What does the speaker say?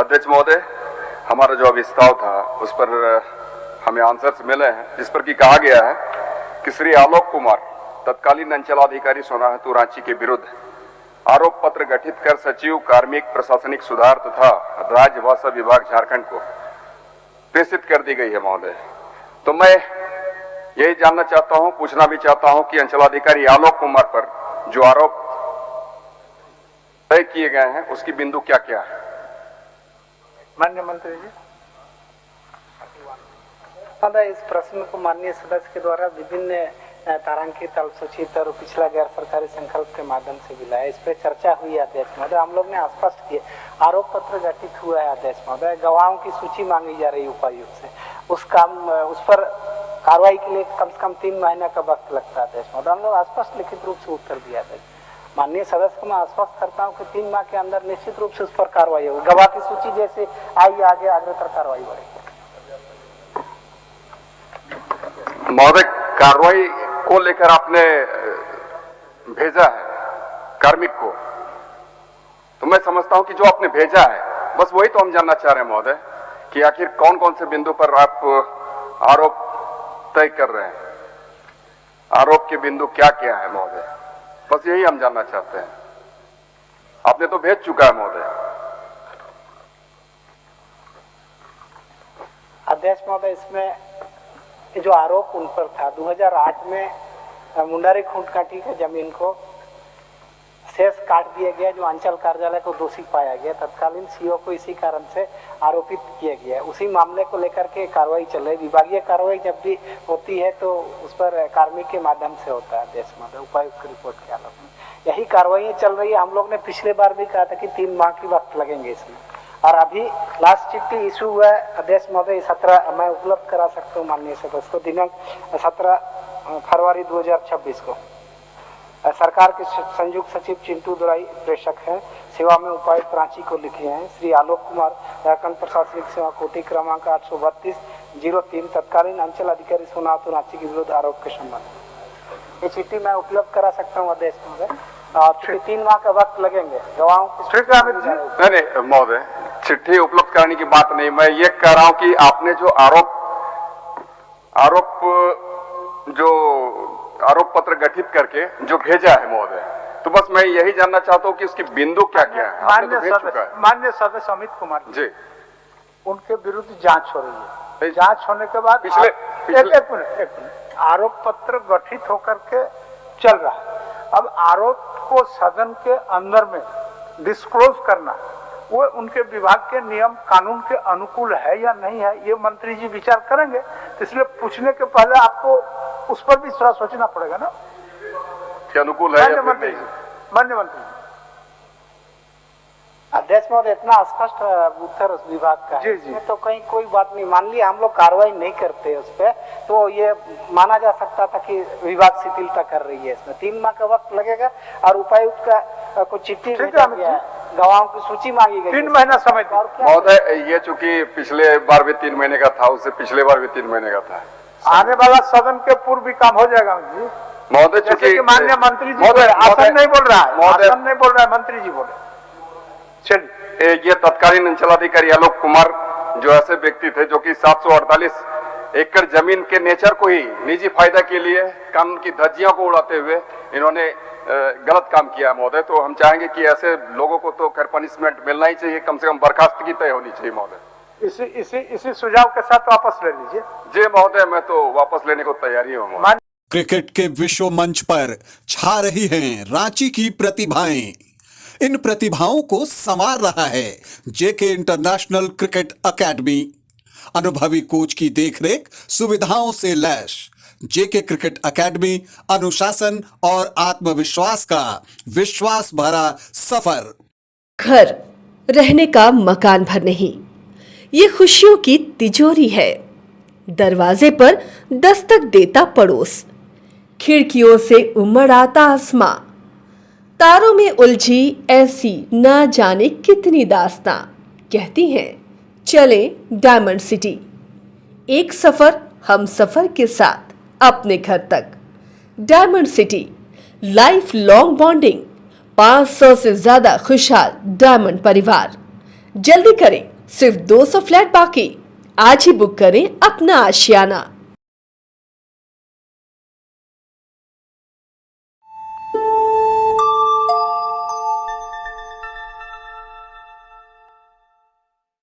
अध्यक्ष महोदय, हमारा जो अभिस्ताव था उस पर हमें आंसर्स मिले हैं, जिस पर कि कहा गया है कि श्री आलोक कुमार तत्कालीन अंचलाधिकारी सोनाहतू रांची के विरुद्ध आरोप पत्र गठित कर सचिव कार्मिक प्रशासनिक सुधार तथा राज्य भाषा विभाग झारखंड को प्रेषित कर दी गई है महोदय। तो मैं यही जानना चाहता हूं, पूछना भी चाहता हूं कि अंचलाधिकारी आलोक कुमार पर जो आरोप तय किए गए हैं उसकी बिंदु क्या क्या है। माननीय मंत्री जी, इस प्रश्न को माननीय सदस्य के द्वारा विभिन्न तारांकित, अल्पसूचित और पिछला गैर सरकारी संकल्प के माध्यम से मिला है। इस पर चर्चा हुई है अध्यक्ष महोदय। हम लोग ने स्पष्ट किए आरोप पत्र गठित हुआ है अध्यक्ष महोदय। गवाहों की सूची मांगी जा रही है उपायुक्त से। उस पर कार्रवाई के लिए कम से कम 3 महीने का वक्त लगता है अध्यक्ष महोदय। हम लोग स्पष्ट लिखित रूप से उत्तर दिया था। माननीय सदस्य को मैं आश्वस्त करता हूं कि 3 माह के अंदर निश्चित रूप से उस पर कार्रवाई होगी। गवाह की सूची जैसे आई आगे अग्रतर कार्रवाई बढ़ेगी। महोदय, कार्रवाई को लेकर आपने भेजा है कार्मिक को, तो मैं समझता हूं कि जो आपने भेजा है बस वही तो हम जानना चाह रहे हैं महोदय कि आखिर कौन कौन से बिंदु पर आप आरोप तय कर रहे हैं, आरोप के बिंदु क्या क्या है महोदय, बस यही हम जानना चाहते हैं। आपने तो भेज चुका है महोदय। अध्यक्ष महोदय, इसमें जो आरोप उन पर था 2008 में मुंडारी खूंटकाठी के जमीन को शेष काट दिया गया, जो अंचल कार्यालय को दोषी पाया गया। तत्कालीन सीओ को इसी कारण से आरोपित किया गया। उसी मामले को लेकर के कार्रवाई चल रही। विभागीय कार्रवाई जब भी होती है तो उस पर कार्मिक के माध्यम से होता है अध्यक्ष महोदय, उपायुक्त की रिपोर्ट के आलोक में यही कार्रवाई चल रही है। हम लोग ने पिछले बार भी कहा था कि 3 माह की वक्त लगेंगे इसमें, और अभी लास्ट चिट्ठी इशू हुआ है अध्यक्ष महोदय 17 मैं उपलब्ध करा सकता हूँ माननीय सदस्य को। दिनांक 17 फरवरी 2026 को सरकार के संयुक्त सचिव चिंटू दुराई प्रेषक हैं, सेवा में उपायुक्त रांची को लिखे हैं। श्री आलोक कुमार, झारखंड प्रशासनिक सेवा कोटि क्रमांक 832-03, तत्कालीन अंचल अधिकारी सोनाहतू रांची के विरुद्ध आरोप के संबंध। ये चिट्ठी मैं उपलब्ध करा सकता हूँ अध्यक्ष महोदय। 3 माह का वक्त लगेंगे। गवाहों की नहीं महोदय, चिट्ठी उपलब्ध कराने की बात नहीं, मैं ये कह रहा हूं कि आपने जो आरोप पत्र गठित करके जो भेजा है महोदय, तो बस मैं यही जानना चाहता हूं कि उसकी बिंदु क्या क्या है। माननीय सदस्य अमित कुमार जी, उनके विरुद्ध जांच हो रही है। जांच होने के बाद एक मिनट आरोप पत्र गठित होकर के चल रहा है। अब आरोप को सदन के अंदर में डिस्क्लोज करना वो उनके विभाग के नियम कानून के अनुकूल है या नहीं है, ये मंत्री जी विचार करेंगे। तो इसलिए पूछने के पहले आपको उस पर भी थोड़ा सोचना पड़ेगा ना कि अनुकूल है या माननीय मंत्री। अध्यक्ष महोदय, इतना स्पष्ट उत्तर उस विभाग का है। इसमें तो कहीं कोई बात नहीं। मान लिया हम लोग कार्रवाई नहीं करते उस पर, तो ये माना जा सकता था कि विभाग शिथिलता कर रही है। इसमें 3 माह का वक्त लगेगा और उपायुक्त का कुछ चिट्ठी भेजा गया है, गवाहों की सूची मांगी गई। 3 महीना समय महोदय, ये चूंकि पिछले बार भी 3 महीने का था, उससे पिछले बार भी 3 महीने का था। आने वाला सदन के पूर्व भी काम हो जाएगा महोदय। चूंकि माननीय मंत्री जी आसन नहीं बोल रहा है, आसन नहीं बोल रहा है, मंत्री जी बोले। चलिए, ये तत्कालीन अंचलाधिकारी आलोक कुमार जो ऐसे व्यक्ति थे जो कि 748 एकड़ जमीन के नेचर को ही निजी फायदा के लिए कानून की धज्जियों को उड़ाते हुए इन्होंने गलत काम किया महोदय। तो हम चाहेंगे कि ऐसे लोगों को तो खैर पनिशमेंट मिलना ही चाहिए, कम से कम बर्खास्तगी तय होनी चाहिए महोदय। इसी सुझाव के साथ वापस ले लीजिए। जी महोदय, मैं तो वापस लेने को तैयारी हूँ। क्रिकेट के विश्व मंच पर छा रही हैं रांची की प्रतिभाएं। इन प्रतिभाओं को संवार रहा है जेके इंटरनेशनल क्रिकेट एकेडमी। अनुभवी कोच की देखरेख, सुविधाओं से लैस जेके क्रिकेट एकेडमी अनुशासन और आत्मविश्वास का विश्वास भरा सफर। घर रहने का मकान भर नहीं, ये खुशियों की तिजोरी है। दरवाजे पर दस्तक देता पड़ोस, खिड़कियों से उमड़ आता आसमां, तारों में उलझी ऐसी न जाने कितनी दास्तां। कहती हैं चले डायमंड सिटी, एक सफर हम सफर के साथ अपने घर तक। Diamond city, life long bonding, 500 से ज्यादा खुशहाल डायमंड परिवार। जल्दी करें, सिर्फ 200 फ्लैट बाकी। आज ही बुक करें अपना आशियाना।